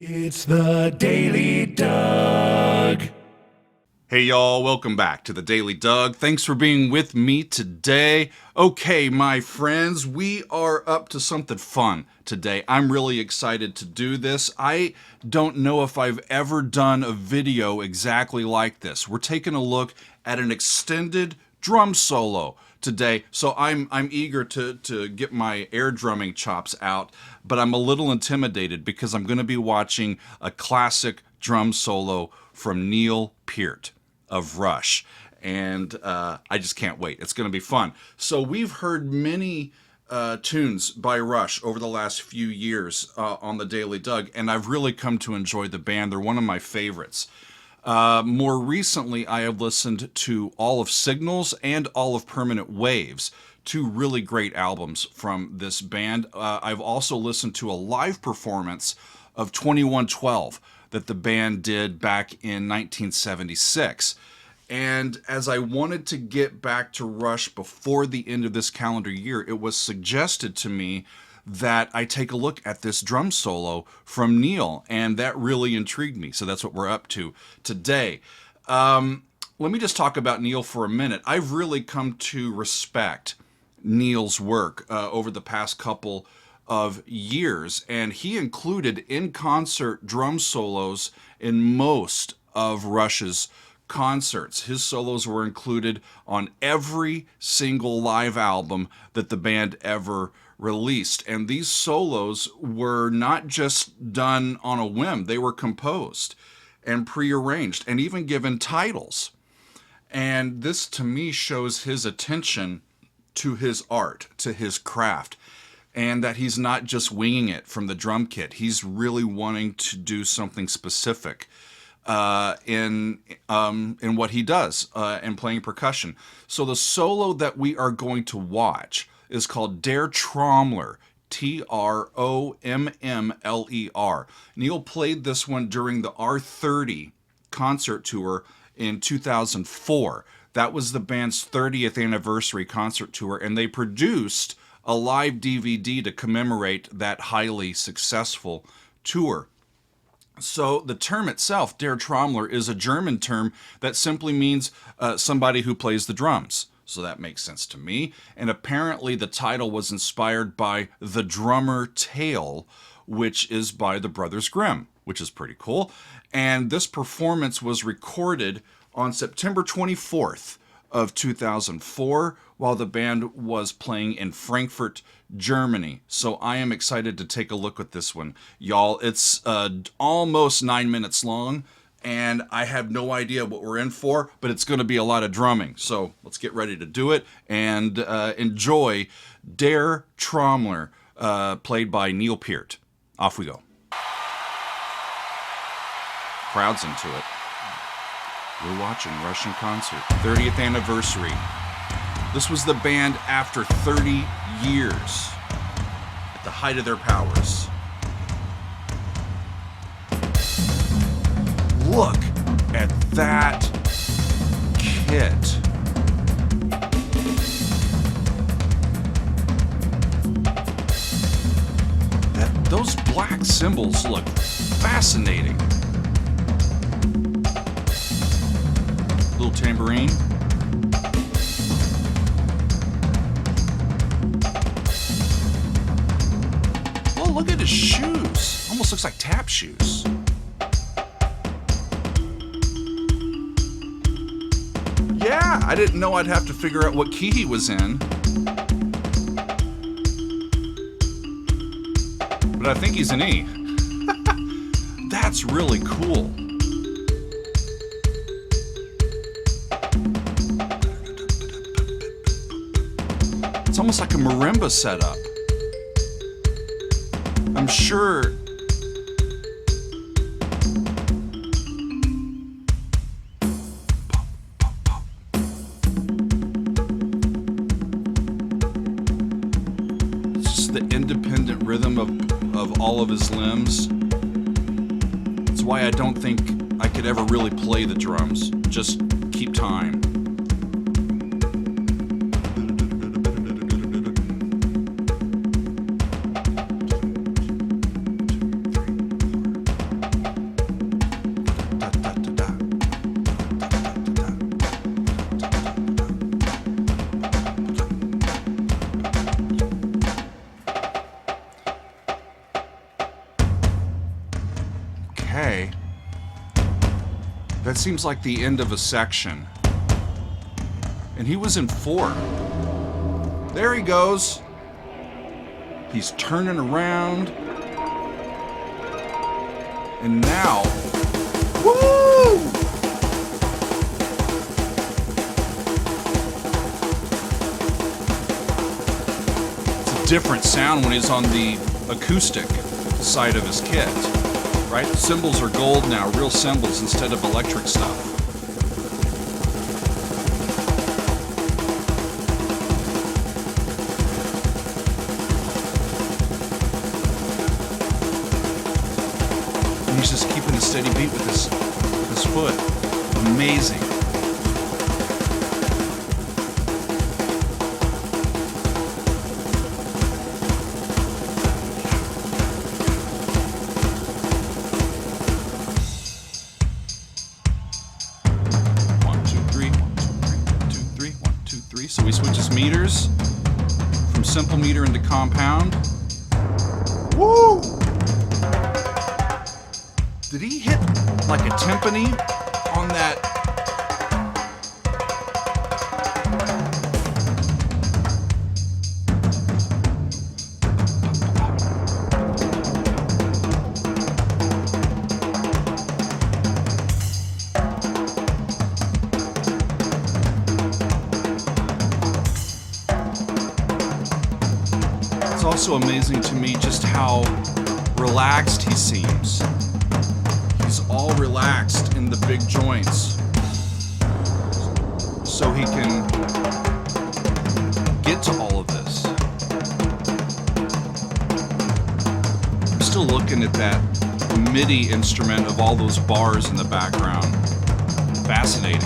It's the Daily Doug. Hey y'all, welcome back to the Daily Doug. Thanks for being with me today. Okay, my friends, we are up to something fun today. I'm really excited to do this. I don't know if I've ever done a video exactly like this. We're taking a look at an extended drum solo today, so I'm eager to get my air drumming chops out, but I'm a little intimidated because I'm going to be watching a classic drum solo from Neil Peart of Rush, and I just can't wait. It's going to be fun. So we've heard many tunes by Rush over the last few years on the Daily Doug, and I've really come to enjoy the band. They're one of my favorites. More recently, I have listened to all of Signals and all of Permanent Waves, two really great albums from this band. I've also listened to a live performance of 2112 that the band did back in 1976. And as I wanted to get back to Rush before the end of this calendar year, it was suggested to me that I take a look at this drum solo from Neil, and that really intrigued me. So that's what we're up to today. Let me just talk about Neil for a minute. I've really come to respect Neil's work over the past couple of years, and he included in-concert drum solos in most of Rush's concerts. His solos were included on every single live album that the band ever released, and these solos were not just done on a whim. They were composed and prearranged and even given titles. And this to me shows his attention to his art, to his craft, and that he's not just winging it from the drum kit. He's really wanting to do something specific in what he does in playing percussion. So the solo that we are going to watch is called Der Trommler, Trommler. Neil played this one during the R30 concert tour in 2004. That was the band's 30th anniversary concert tour, and they produced a live DVD to commemorate that highly successful tour. So the term itself, Der Trommler, is a German term that simply means somebody who plays the drums. So that makes sense to me. And apparently the title was inspired by The Drummer Tale, which is by the Brothers Grimm, which is pretty cool. And this performance was recorded on September 24th of 2004 while the band was playing in Frankfurt, Germany. So I am excited to take a look at this one. Y'all, it's almost 9 minutes long, and I have no idea what we're in for, but it's going to be a lot of drumming. So let's get ready to do it and enjoy Der Trommler, played by Neil Peart. Off we go. Crowd's into it. We're watching Rush in concert, 30th anniversary. This was the band after 30 years, at the height of their powers. Look at that kit. Those black cymbals look fascinating. Little tambourine. Oh, look at his shoes. Almost looks like tap shoes. Yeah, I didn't know I'd have to figure out what key he was in. But I think he's an E. That's really cool. It's almost like a marimba setup. I'm sure it's just the independent rhythm of all of his limbs. That's why I don't think I could ever really play the drums. Just keep time. Okay. That seems like the end of a section. And he was in 4. There he goes. He's turning around. And now... Woo! It's a different sound when he's on the acoustic side of his kit. Right? The cymbals are gold now, real cymbals instead of electric stuff. And he's just keeping a steady beat with his foot. Amazing. So he switches meters from simple meter into compound. Woo! Did he hit like a timpani on that? It's also amazing to me just how relaxed he seems. He's all relaxed in the big joints, so he can get to all of this. I'm still looking at that MIDI instrument of all those bars in the background. Fascinating.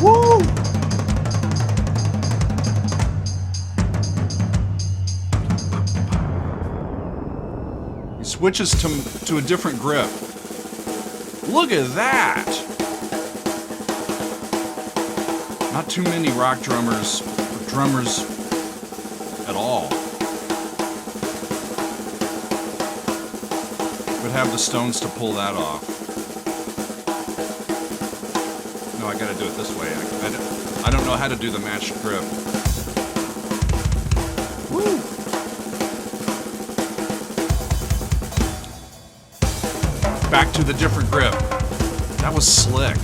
Woo! He switches to a different grip. Look at that! Not too many rock drummers, or drummers at all, would have the stones to pull that off. No, I gotta do it this way. I don't know how to do the matched grip. Woo! Back to the different grip. That was slick.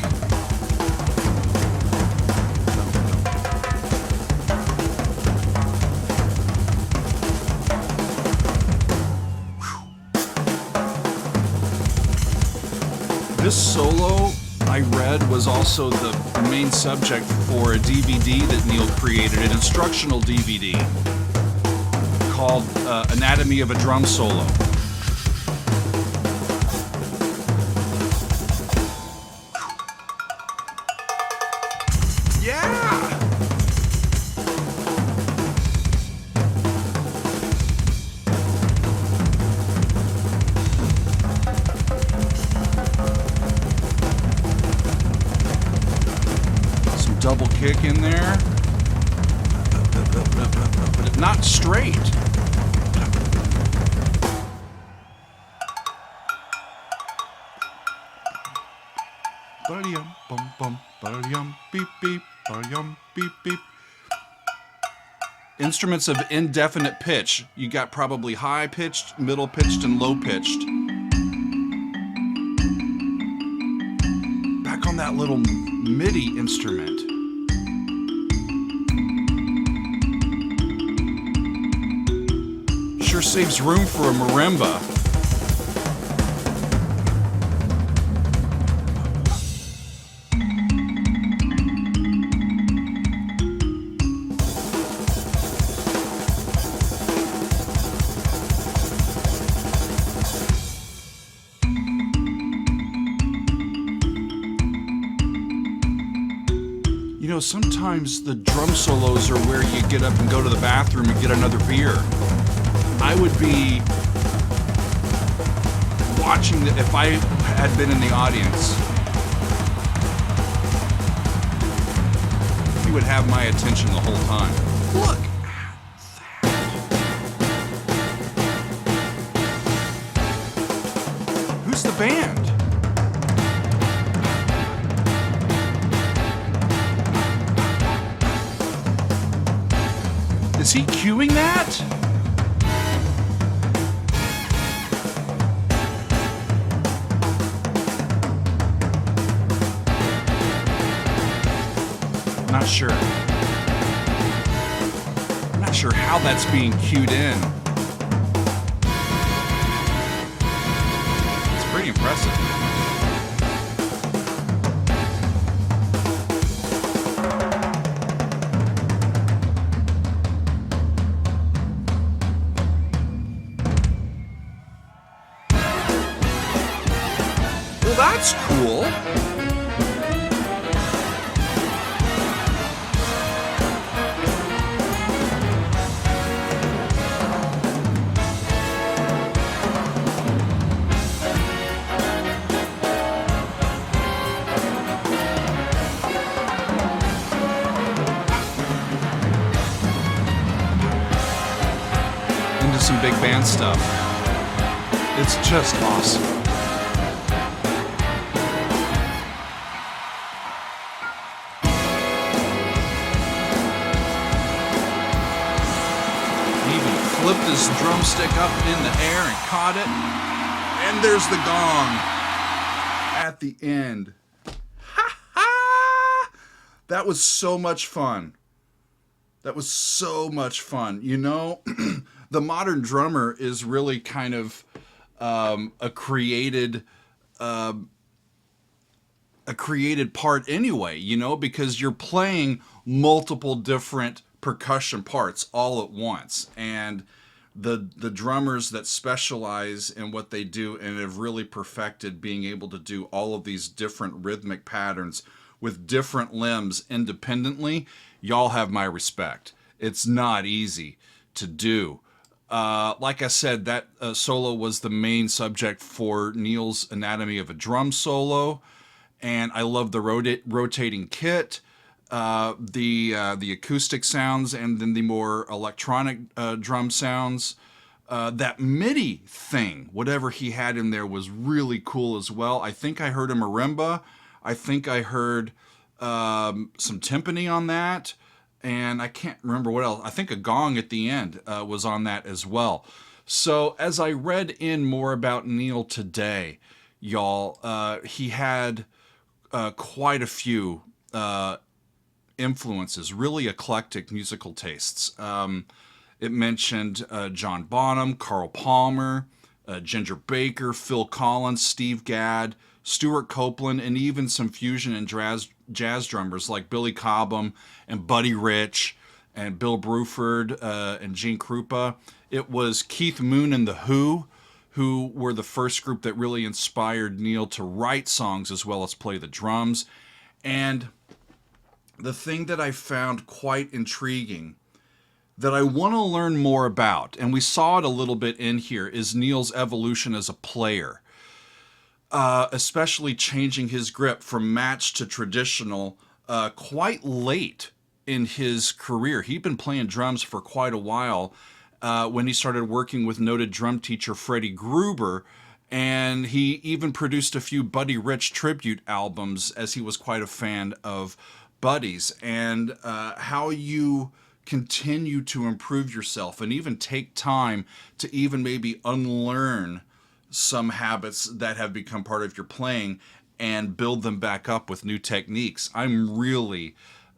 This solo, I read, was also the main subject for a DVD that Neil created, an instructional DVD called Anatomy of a Drum Solo. Yeah! Double kick in there, but not straight. Ba-dum bum bum, ba-dum beep beep, ba-dum beep beep. Instruments of indefinite pitch. You got probably high pitched, middle pitched, and low pitched. Back on that little MIDI instrument. Sure saves room for a marimba. You know, sometimes the drum solos are where you get up and go to the bathroom and get another beer. I would be watching if I had been in the audience. would have my attention the whole time. Look at that. Who's the band? Is he cueing that? Not sure. I'm not sure how that's being cued in. It's pretty impressive. Well, that's cool. Into some big band stuff. It's just awesome. Flipped his drumstick up in the air and caught it. And there's the gong at the end. Ha ha! That was so much fun. That was so much fun. You know, the modern drummer is really kind of a created part anyway, you know, because you're playing multiple different percussion parts all at once, and the drummers that specialize in what they do and have really perfected being able to do all of these different rhythmic patterns with different limbs independently, y'all have my respect. It's not easy to do. Like I said, that solo was the main subject for Neil's Anatomy of a Drum solo, and I love the rotating kit. The acoustic sounds, and then the more electronic drum sounds. That MIDI thing, whatever he had in there, was really cool as well. I think I heard a marimba. I think I heard some timpani on that. And I can't remember what else. I think a gong at the end was on that as well. So as I read in more about Neil today, y'all, he had quite a few influences, really eclectic musical tastes. It mentioned John Bonham, Carl Palmer, Ginger Baker, Phil Collins, Steve Gadd, Stuart Copeland, and even some fusion and jazz drummers like Billy Cobham and Buddy Rich and Bill Bruford and Gene Krupa. It was Keith Moon and The Who were the first group that really inspired Neil to write songs as well as play the drums. And the thing that I found quite intriguing, that I want to learn more about, and we saw it a little bit in here, is Neil's evolution as a player. Especially changing his grip from match to traditional quite late in his career. He'd been playing drums for quite a while when he started working with noted drum teacher Freddie Gruber, and he even produced a few Buddy Rich tribute albums, as he was quite a fan of Buddy's. And how you continue to improve yourself and even take time to even maybe unlearn some habits that have become part of your playing and build them back up with new techniques. I'm really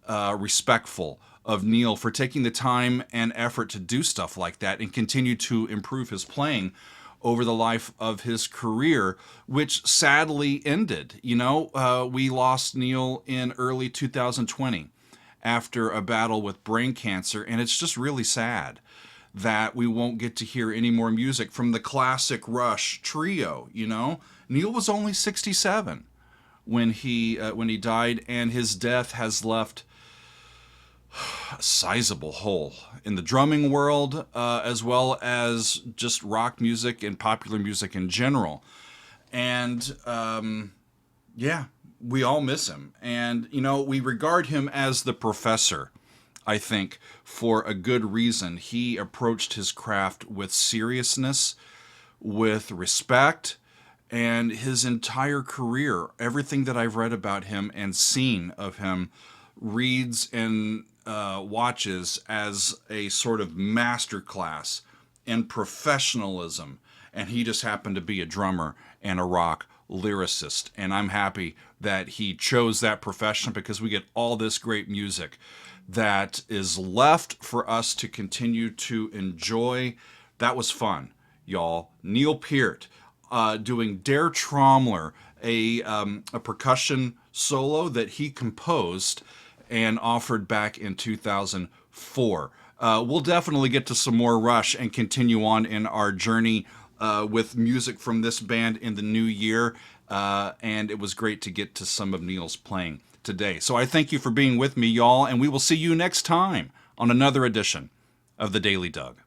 respectful of Neil for taking the time and effort to do stuff like that and continue to improve his playing over the life of his career, which sadly ended. You know, we lost Neil in early 2020 after a battle with brain cancer, and it's just really sad that we won't get to hear any more music from the classic Rush trio. You know, Neil was only 67 when he died, and his death has left a sizable hole in the drumming world, as well as just rock music and popular music in general. And yeah, we all miss him. And, we regard him as the professor, I think, for a good reason. He approached his craft with seriousness, with respect, and his entire career, everything that I've read about him and seen of him, reads and watches as a sort of masterclass in professionalism. And he just happened to be a drummer and a rock lyricist. And I'm happy that he chose that profession, because we get all this great music that is left for us to continue to enjoy. That was fun, y'all. Neil Peart doing Der Trommler, a percussion solo that he composed and offered back in 2004. We'll definitely get to some more Rush and continue on in our journey with music from this band in the new year. And it was great to get to some of Neil's playing today. So I thank you for being with me, y'all, and we will see you next time on another edition of The Daily Doug.